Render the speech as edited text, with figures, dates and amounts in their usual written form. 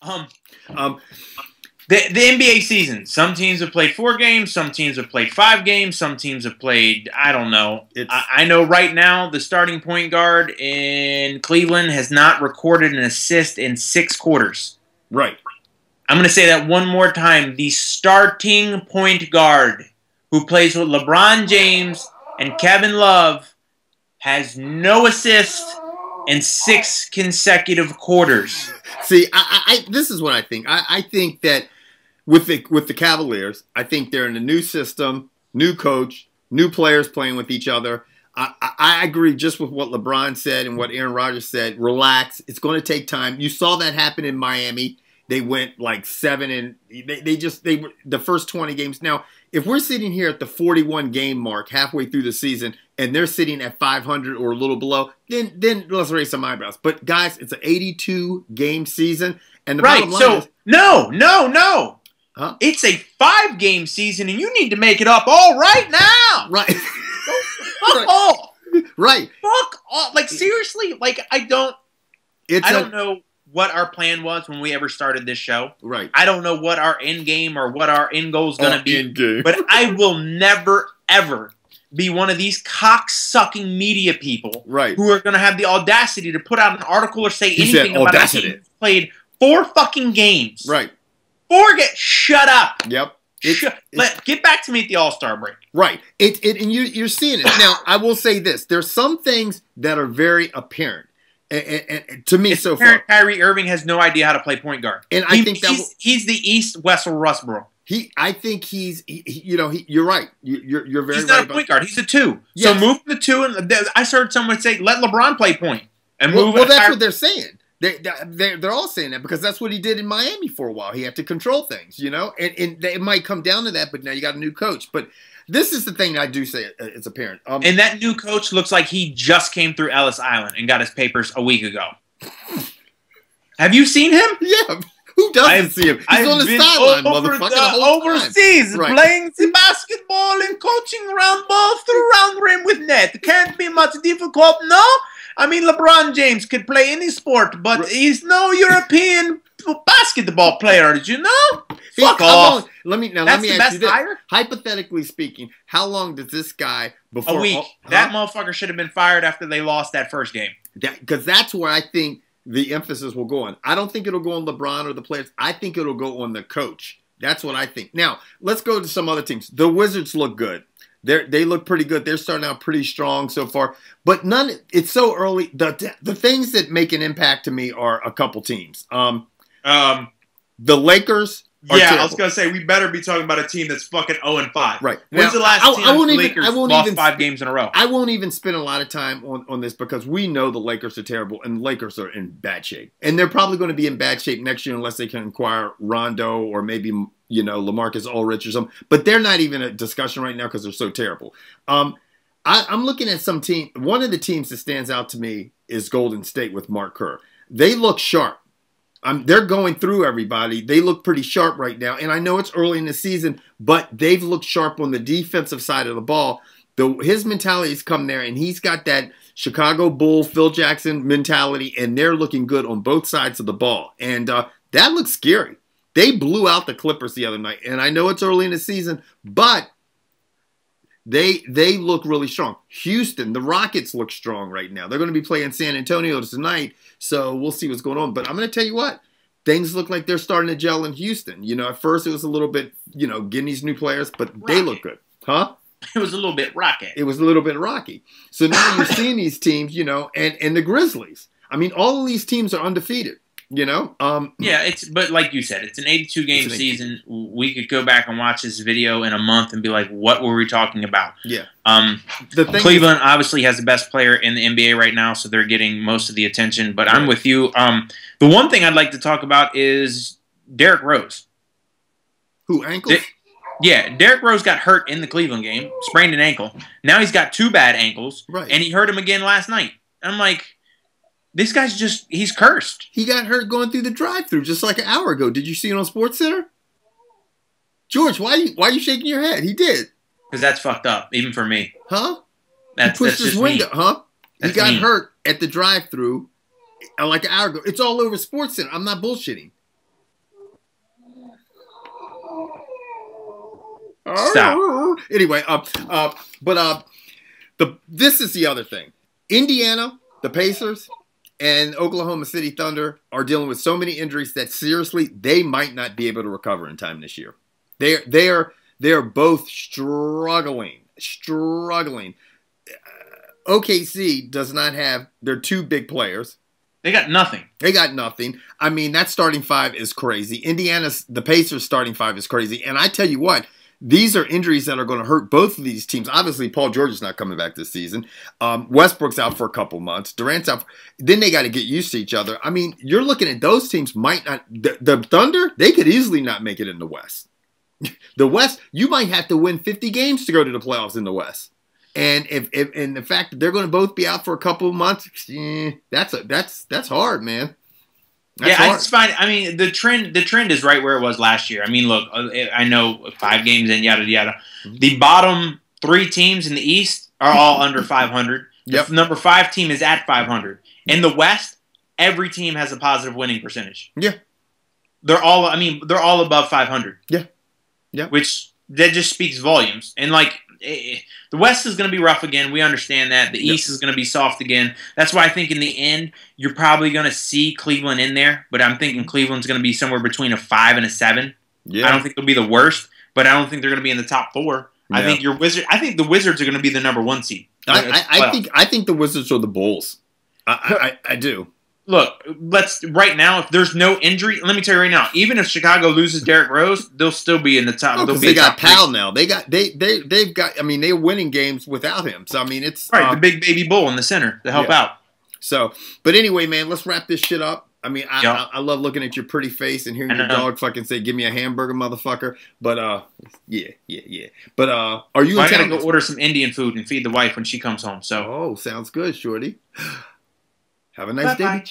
Um, Um, the NBA season. Some teams have played 4 games. Some teams have played 5 games. Some teams have played, I don't know. I know right now the starting point guard in Cleveland has not recorded an assist in 6 quarters. right. I'm going to say that one more time. The starting point guard who plays with LeBron James and Kevin Love has no assist in 6 consecutive quarters. See, this is what I think. I think that with the Cavaliers, I think they're in a new system, new coach, new players playing with each other. I agree just with what LeBron said and what Aaron Rodgers said. Relax. It's going to take time. You saw that happen in Miami. They went like 7 and they the first 20 games. Now, if we're sitting here at the 41 game mark halfway through the season and they're sitting at 500 or a little below, then let's raise some eyebrows. But guys, it's an 82 game season, and the bottom line is no. Huh? It's a 5 game season, and you need to make it up all right now. Right. Fuck off. Right. Fuck off. Like, seriously, like, I don't know what our plan was when we ever started this show. Right. I don't know what our end game or what our end goal is going to be. End game. But I will never, ever be one of these cock-sucking media people who are going to have the audacity to put out an article or say anything about a team that's played 4 fucking games. Right. 4 games. Shut up. Yep. Get back to me at the All-Star break. Right. And you're seeing it. Now, I will say this. There's some things that are very apparent. And to me, so far, Kylie Irving has no idea how to play point guard. And I think he's the East Wessel Westbrook. I think you're right. You're very. He's not right a point guard. He's a 2. Yes. So move the 2, and I heard someone say, "Let LeBron play point." And well, that's what they're saying. They're all saying that because that's what he did in Miami for a while. He had to control things, and it might come down to that. But now you got a new coach. But this is the thing that I do say it's apparent. And that new coach looks like he just came through Ellis Island and got his papers a week ago. Have you seen him? Yeah. Who doesn't see him? He's on the sideline, motherfucker. Overseas, playing the basketball and coaching around balls to the round rim with net. It can't be much difficult, no? I mean, LeBron James could play any sport, but he's no European basketball player, did you know? Fuck off. Let me ask you this. Hypothetically speaking, how long does this guy before a week? That motherfucker should have been fired after they lost that first game. Because that's where I think the emphasis will go on. I don't think it'll go on LeBron or the players. I think it'll go on the coach. That's what I think. Now, let's go to some other teams. The Wizards look good. They look pretty good. They're starting out pretty strong so far. But it's so early. The things that make an impact to me are a couple teams. The Lakers are terrible. I was going to say, we better be talking about a team that's fucking 0-5. Right. When's the last time the Lakers lost 5 games in a row? I won't even spend a lot of time on this because we know the Lakers are terrible and the Lakers are in bad shape. And they're probably going to be in bad shape next year unless they can acquire Rondo or maybe, LaMarcus Aldridge or something. But they're not even a discussion right now because they're so terrible. I'm looking at some team. One of the teams that stands out to me is Golden State with Mark Kerr. They look sharp. They're going through everybody. They look pretty sharp right now. And I know it's early in the season, but they've looked sharp on the defensive side of the ball. His mentality has come there, and he's got that Chicago Bull, Phil Jackson mentality, and they're looking good on both sides of the ball. And that looks scary. They blew out the Clippers the other night. And I know it's early in the season, but they look really strong. Houston, the Rockets look strong right now. They're going to be playing San Antonio tonight, so we'll see what's going on. But I'm going to tell you what, things look like they're starting to gel in Houston. At first it was a little bit, getting these new players, but they look good. Huh? It was a little bit rocky. It was a little bit rocky. So now you're seeing these teams, and the Grizzlies. I mean, all of these teams are undefeated. But like you said, it's an 82-game season. We could go back and watch this video in a month and be like, what were we talking about? Yeah. Cleveland obviously has the best player in the NBA right now, so they're getting most of the attention. But I'm with you. The one thing I'd like to talk about is Derrick Rose. Who, ankles? Derrick Rose got hurt in the Cleveland game, sprained an ankle. Now he's got 2 bad ankles, and he hurt him again last night. I'm like, this guy's he's cursed. He got hurt going through the drive-thru just like an hour ago. Did you see it on SportsCenter? George, why are you shaking your head? He did. Because that's fucked up, even for me. Huh? He pushed his window, huh? That's he got hurt at the drive-thru like an hour ago. It's all over SportsCenter. I'm not bullshitting. Stop. Anyway, this is the other thing. Indiana, the Pacers, and Oklahoma City Thunder are dealing with so many injuries that seriously they might not be able to recover in time this year. They're both struggling. OKC does not have their two big players. They got nothing. I mean, that starting five is crazy. The Pacers starting five is crazy. And I tell you what, these are injuries that are going to hurt both of these teams. Obviously, Paul George is not coming back this season. Westbrook's out for a couple months. Durant's out. Then they got to get used to each other. I mean, you're looking at those teams might not. The Thunder, they could easily not make it in the West. The West, you might have to win 50 games to go to the playoffs in the West. And and the fact that they're going to both be out for a couple of months, that's hard, man. That's hard. It's fine. I mean, the trend is right where it was last year. I mean, look, I know 5 games in, yada yada. The bottom 3 teams in the East are all under 500. Yep. The number 5 team is at 500. In the West, every team has a positive winning percentage. Yeah, they're all above 500. Yeah, which that just speaks volumes. And like, the West is going to be rough again. We understand that. The East is going to be soft again. That's why I think in the end, you're probably going to see Cleveland in there. But I'm thinking Cleveland's going to be somewhere between a 5 and a 7. Yeah. I don't think they'll be the worst, but I don't think they're going to be in the top 4. Yeah. I think the Wizards are going to be the number 1 seed. I think the Wizards are the Bulls. I do. Look, right now, if there's no injury, let me tell you right now, even if Chicago loses Derrick Rose, they'll still be in the top. They got Powell now. They've got. I mean, they're winning games without him. So I mean, it's right. The big baby bull in the center to help out. So, but anyway, man, let's wrap this shit up. I mean, I love looking at your pretty face and hearing your dog fucking say, "Give me a hamburger, motherfucker." But yeah. But are you? I gotta go order some Indian food and feed the wife when she comes home. So, sounds good, shorty. Have a nice day.